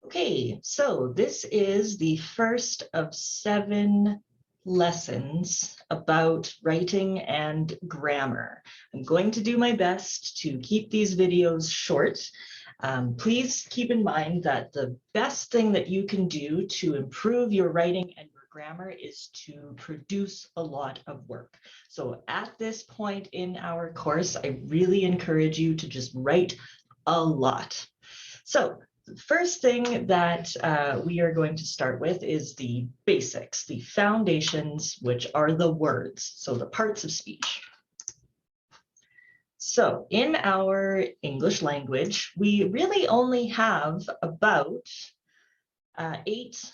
Okay, so this is the first of 7 lessons about writing and grammar. I'm going to do my best to keep these videos short. Please keep in mind that the best thing that you can do to improve your writing and your grammar is to produce a lot of work. So at this point in our course, I really encourage you to just write a lot. So the first thing that we are going to start with is the basics, the foundations, which are the words, so the parts of speech. So in our English language, we really only have about 8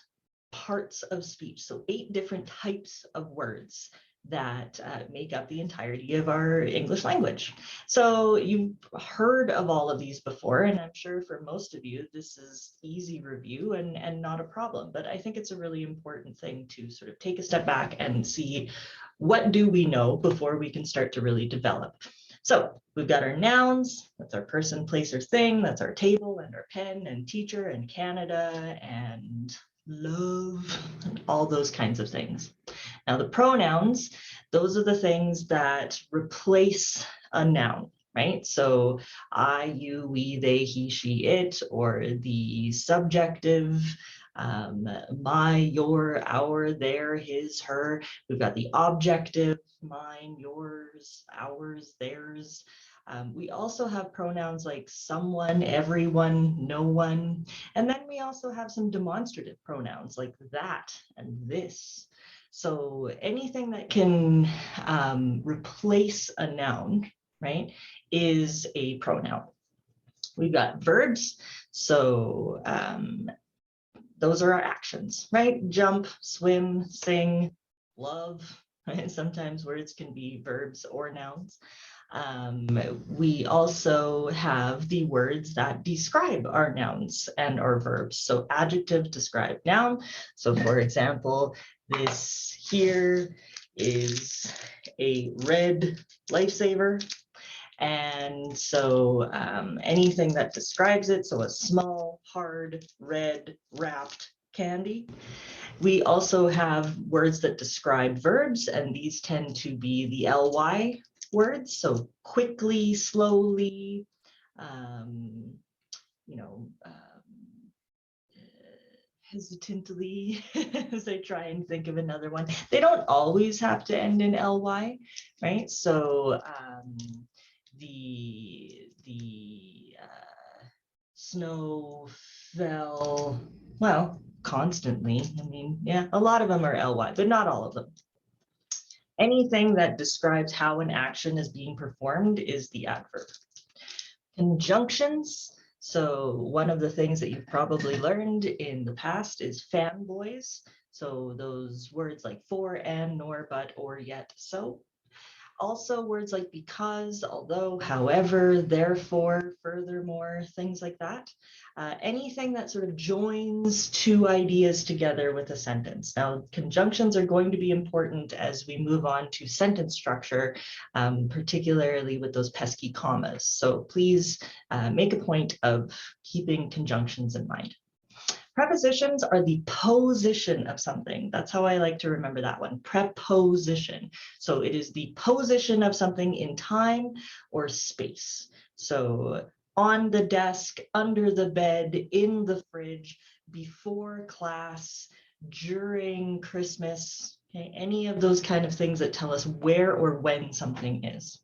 parts of speech, so 8 different types of words that make up the entirety of our English language. So you've heard of all of these before, and I'm sure for most of you, this is easy review and not a problem. But I think it's a really important thing to sort of take a step back and see what do we know before we can start to really develop. So we've got our nouns, that's our person, place, or thing, that's our table and our pen and teacher and Canada and love, and all those kinds of things. Now the pronouns, those are the things that replace a noun, right? So I, you, we, they, he, she, it, or the subjective, my, your, our, their, his, her. We've got the objective, mine, yours, ours, theirs. We also have pronouns like someone, everyone, no one. And then we also have some demonstrative pronouns like that and this. So anything that can replace a noun, right, is a pronoun. We've got verbs. So those are our actions, right? Jump, swim, sing, love. Right? Sometimes words can be verbs or nouns. We also have the words that describe our nouns and our verbs. So adjective, describe noun. So for example, this here is a red lifesaver. And so anything that describes it, so a small, hard, red, wrapped candy. We also have words that describe verbs, and these tend to be the ly words, so quickly, slowly, hesitantly, as I try and think of another one. They don't always have to end in ly, right? So the snow fell, well, constantly. I mean, yeah, a lot of them are ly, but not all of them. Anything that describes how an action is being performed is the adverb. Conjunctions. So one of the things that you've probably learned in the past is fanboys. So those words like for, and, nor, but, or, yet, so. Also words like because, although, however, therefore, furthermore, things like that. Anything that sort of joins two ideas together with a sentence. Now, conjunctions are going to be important as we move on to sentence structure, particularly with those pesky commas. So please make a point of keeping conjunctions in mind. Prepositions are the position of something. That's how I like to remember that one, preposition. So it is the position of something in time or space. So on the desk, under the bed, in the fridge, before class, during Christmas, okay? Any of those kind of things that tell us where or when something is.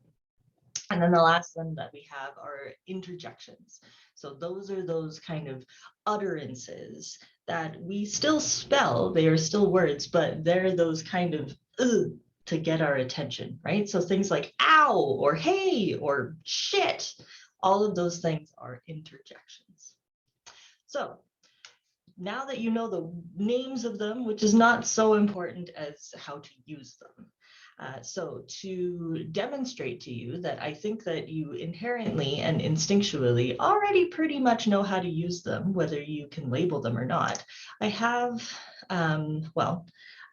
And then the last one that we have are interjections. So those are those kind of utterances that we still spell, they are still words, but they're those kind of to get our attention, right? So things like ow or hey or shit, all of those things are interjections. So now that you know the names of them, which is not so important as how to use them. So to demonstrate to you that I think that you inherently and instinctually already pretty much know how to use them, whether you can label them or not, I have, I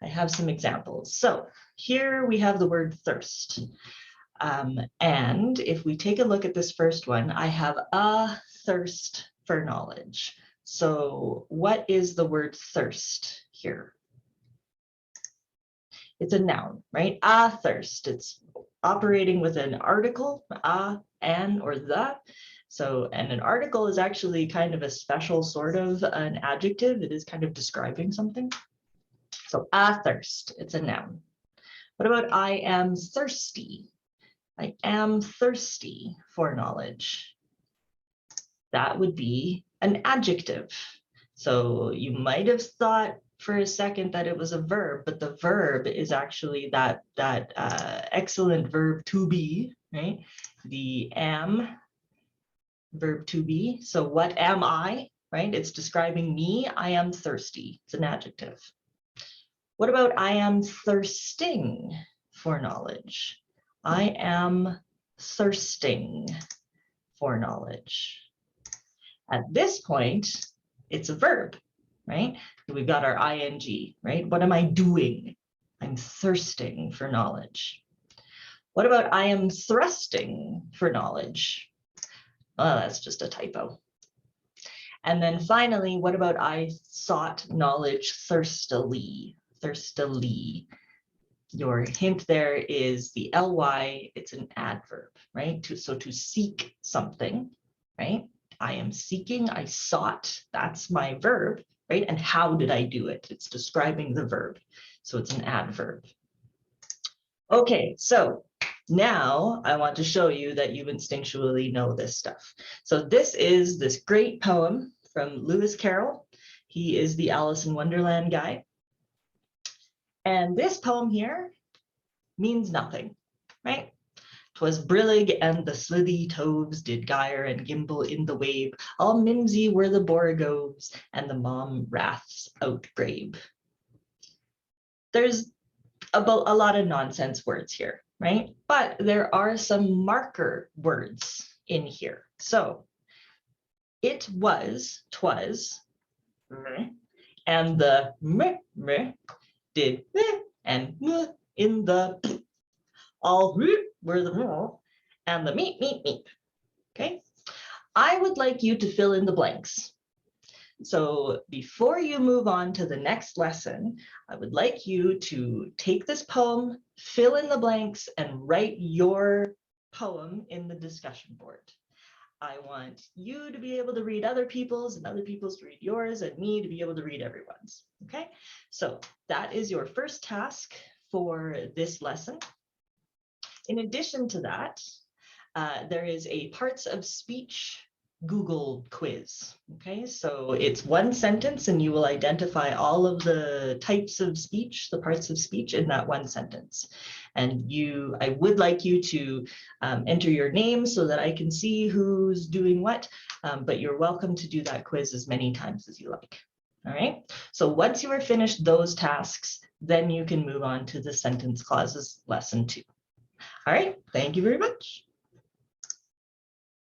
have some examples. So here we have the word thirst. And if we take a look at this first one, I have a thirst for knowledge. So what is the word thirst here? It's a noun, right? A thirst. It's operating with an article, a, an, or the. So, and an article is actually kind of a special sort of an adjective. It is kind of describing something. So a thirst, it's a noun. What about I am thirsty? I am thirsty for knowledge. That would be an adjective. So you might have thought for a second that it was a verb, but the verb is actually that excellent verb to be, right? The am, verb to be. So what am I, right? It's describing me. I am thirsty. It's an adjective. What about I am thirsting for knowledge? I am thirsting for knowledge. At this point, it's a verb, right? We've got our ing, right? What am I doing? I'm thirsting for knowledge. What about I am thrusting for knowledge? Oh, that's just a typo. And then finally, what about I sought knowledge thirstily? Thirstily. Your hint there is the ly, it's an adverb, right? So to seek something, right? I am seeking, I sought, that's my verb, right? And how did I do it? It's describing the verb. So it's an adverb. Okay, so now I want to show you that you instinctually know this stuff. So this is this great poem from Lewis Carroll. He is the Alice in Wonderland guy. And this poem here means nothing, right? 'Twas brillig and the slithy toves did gyre and gimble in the wabe. All mimsy were the borogoves and the mom raths outgrabe. There's a lot of nonsense words here, right? But there are some marker words in here. So it was, 'twas, and the meh did meh and meh in the all were the and the meep. Okay, I would like you to fill in the blanks. So before you move on to the next lesson, I would like you to take this poem, fill in the blanks, and write your poem in the discussion board. I want you to be able to read other people's and other people's to read yours and me to be able to read everyone's. Okay, so that is your first task for this lesson. In addition to that, there is a parts of speech Google quiz. Okay, so it's one sentence and you will identify all of the types of speech, the parts of speech in that one sentence. And I would like you to enter your name so that I can see who's doing what, but you're welcome to do that quiz as many times as you like. All right, so once you are finished those tasks, then you can move on to the sentence clauses lesson 2. All right, thank you very much.